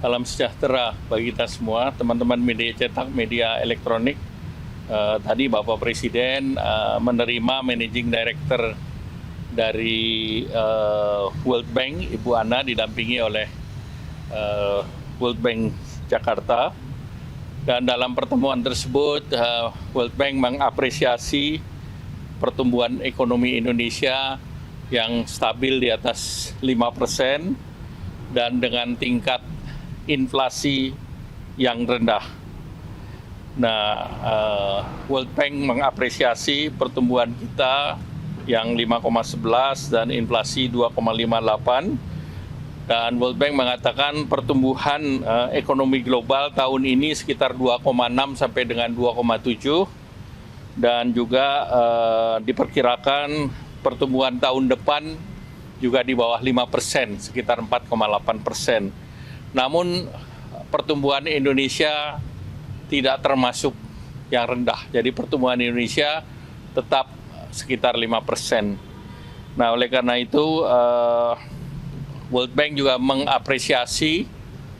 Salam sejahtera bagi kita semua, teman-teman media cetak, media elektronik. Tadi Bapak Presiden menerima Managing Director dari World Bank, Ibu Ana, didampingi oleh World Bank Jakarta. Dan dalam pertemuan tersebut, World Bank mengapresiasi pertumbuhan ekonomi Indonesia yang stabil di atas 5% dan dengan tingkat inflasi yang rendah. Nah, World Bank mengapresiasi pertumbuhan kita yang 5,11 dan inflasi 2,58. Dan World Bank mengatakan pertumbuhan ekonomi global tahun ini sekitar 2,6 sampai dengan 2,7. Dan juga diperkirakan pertumbuhan tahun depan juga di bawah 5%, sekitar 4,8%. Namun pertumbuhan Indonesia tidak termasuk yang rendah. Jadi pertumbuhan Indonesia tetap sekitar 5%. Nah, oleh karena itu World Bank juga mengapresiasi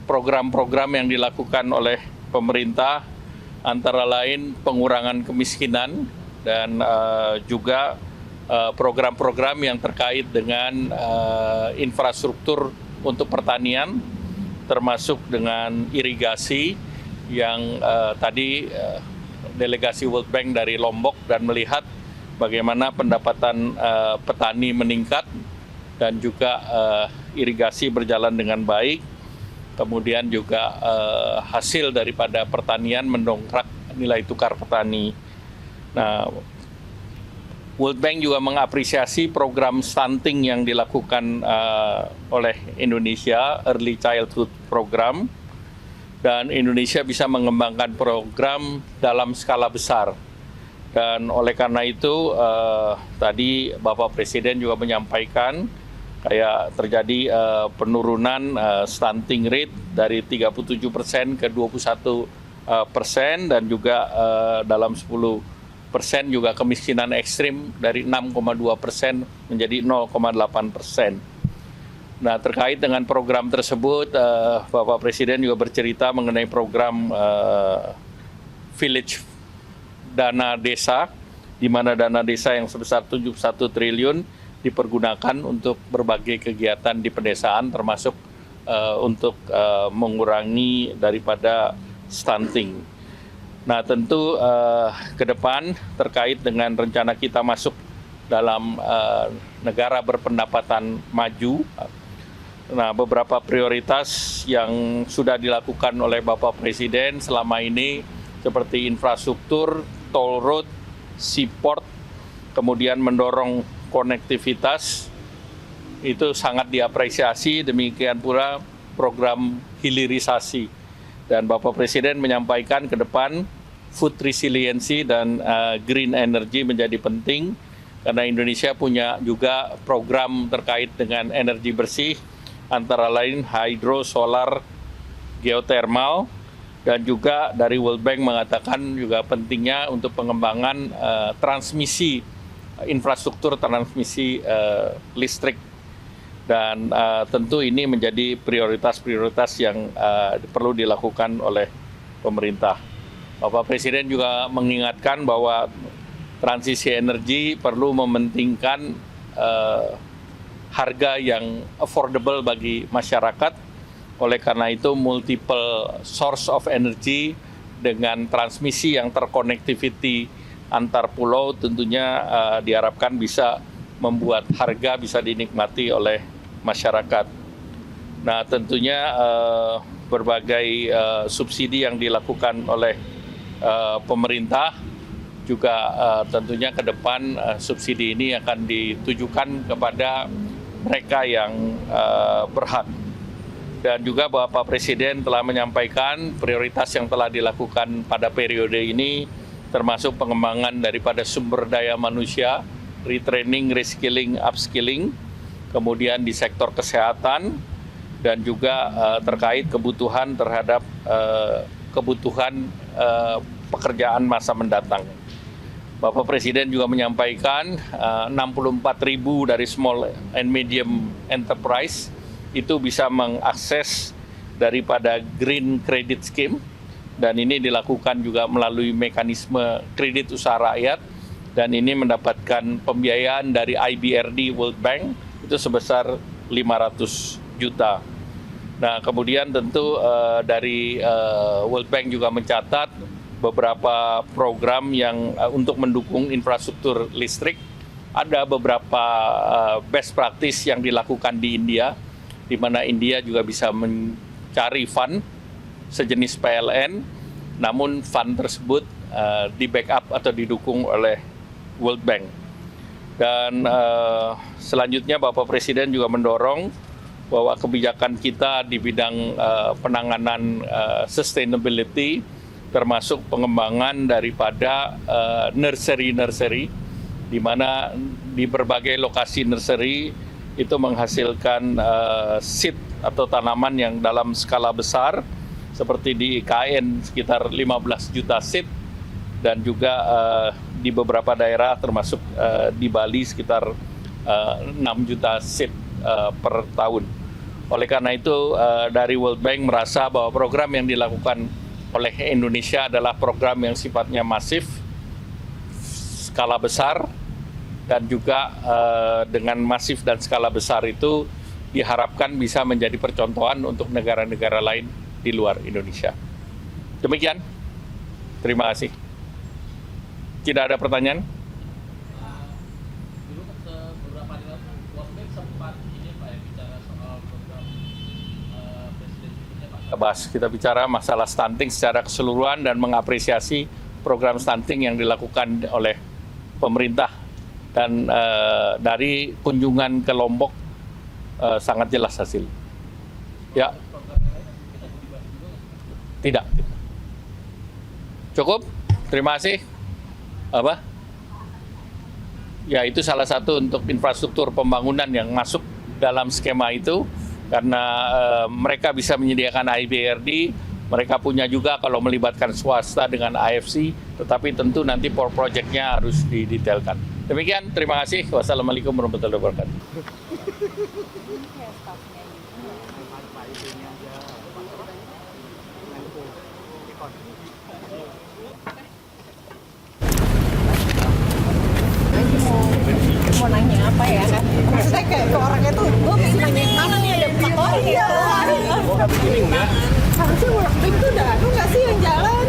program-program yang dilakukan oleh pemerintah, antara lain pengurangan kemiskinan dan juga program-program yang terkait dengan infrastruktur untuk pertanian, termasuk dengan irigasi yang tadi delegasi World Bank dari Lombok dan melihat bagaimana pendapatan petani meningkat dan juga irigasi berjalan dengan baik. Kemudian juga hasil daripada pertanian mendongkrak nilai tukar petani. Nah, World Bank juga mengapresiasi program stunting yang dilakukan oleh Indonesia, Early Childhood Program, dan Indonesia bisa mengembangkan program dalam skala besar. Dan oleh karena itu, tadi Bapak Presiden juga menyampaikan kayak terjadi penurunan stunting rate dari 37% ke 21%, dan juga dalam 10% juga kemiskinan ekstrim dari 6,2% menjadi 0,8%. Nah, terkait dengan program tersebut, Bapak Presiden juga bercerita mengenai program Village Dana Desa, di mana dana desa yang sebesar 71 triliun dipergunakan untuk berbagai kegiatan di pedesaan, termasuk untuk mengurangi daripada stunting. Nah, tentu ke depan terkait dengan rencana kita masuk dalam negara berpendapatan maju, nah beberapa prioritas yang sudah dilakukan oleh Bapak Presiden selama ini seperti infrastruktur, toll road, seaport, kemudian mendorong konektivitas, itu sangat diapresiasi. Demikian pula program hilirisasi. Dan Bapak Presiden menyampaikan ke depan food resiliency dan green energy menjadi penting, karena Indonesia punya juga program terkait dengan energi bersih, antara lain hydro, solar, geothermal, dan juga dari World Bank mengatakan juga pentingnya untuk pengembangan transmisi, infrastruktur transmisi listrik. Dan tentu ini menjadi prioritas-prioritas yang perlu dilakukan oleh pemerintah. Bapak Presiden juga mengingatkan bahwa transisi energi perlu mementingkan harga yang affordable bagi masyarakat. Oleh karena itu, multiple source of energy dengan transmisi yang terkonektiviti antar pulau tentunya diharapkan bisa membuat harga bisa dinikmati oleh masyarakat. Nah, tentunya berbagai subsidi yang dilakukan oleh pemerintah juga tentunya ke depan subsidi ini akan ditujukan kepada mereka yang berhak. Dan juga Bapak Presiden telah menyampaikan prioritas yang telah dilakukan pada periode ini, termasuk pengembangan daripada sumber daya manusia, retraining, reskilling, upskilling, kemudian di sektor kesehatan, dan juga terkait kebutuhan terhadap kebutuhan pekerjaan masa mendatang. Bapak Presiden juga menyampaikan 64.000 dari small and medium enterprise itu bisa mengakses daripada Green Credit Scheme, dan ini dilakukan juga melalui mekanisme kredit usaha rakyat, dan ini mendapatkan pembiayaan dari IBRD World Bank itu sebesar 500 juta. Nah, kemudian tentu dari World Bank juga mencatat beberapa program yang untuk mendukung infrastruktur listrik. Ada beberapa best practice yang dilakukan di India, di mana India juga bisa mencari fund sejenis PLN, namun fund tersebut di backup atau didukung oleh World Bank. Dan selanjutnya Bapak Presiden juga mendorong bahwa kebijakan kita di bidang penanganan sustainability, termasuk pengembangan daripada nursery-nursery, di mana di berbagai lokasi nursery itu menghasilkan seed atau tanaman yang dalam skala besar, seperti di IKN sekitar 15 juta seed, dan juga di beberapa daerah termasuk di Bali sekitar 6 juta seed per tahun. Oleh karena itu dari World Bank merasa bahwa program yang dilakukan oleh Indonesia adalah program yang sifatnya masif, skala besar, dan juga dengan masif dan skala besar itu diharapkan bisa menjadi percontohan untuk negara-negara lain di luar Indonesia. Demikian, terima kasih. Tidak ada pertanyaan? Dulu beberapa hari lalu World Bank sempat ini Pak ya bicara soal program Presiden berikutnya Pak. Kita bicara masalah stunting secara keseluruhan dan mengapresiasi program stunting yang dilakukan oleh pemerintah, dan dari kunjungan ke Lombok sangat jelas hasil. Ya. Tidak. Cukup. Terima kasih. Apa? Ya, itu salah satu untuk infrastruktur pembangunan yang masuk dalam skema itu, karena mereka bisa menyediakan IBRD, mereka punya juga kalau melibatkan swasta dengan AFC, tetapi tentu nanti project-nya harus didetailkan. Demikian, terima kasih. Wassalamualaikum warahmatullahi wabarakatuh. Mau nanya apa ya kan? Saya kayak ke orangnya tuh, gue pengen nanya mana nih ada 4 orang ya. Harusnya World Bank tuh udah ada nggak sih yang jalan?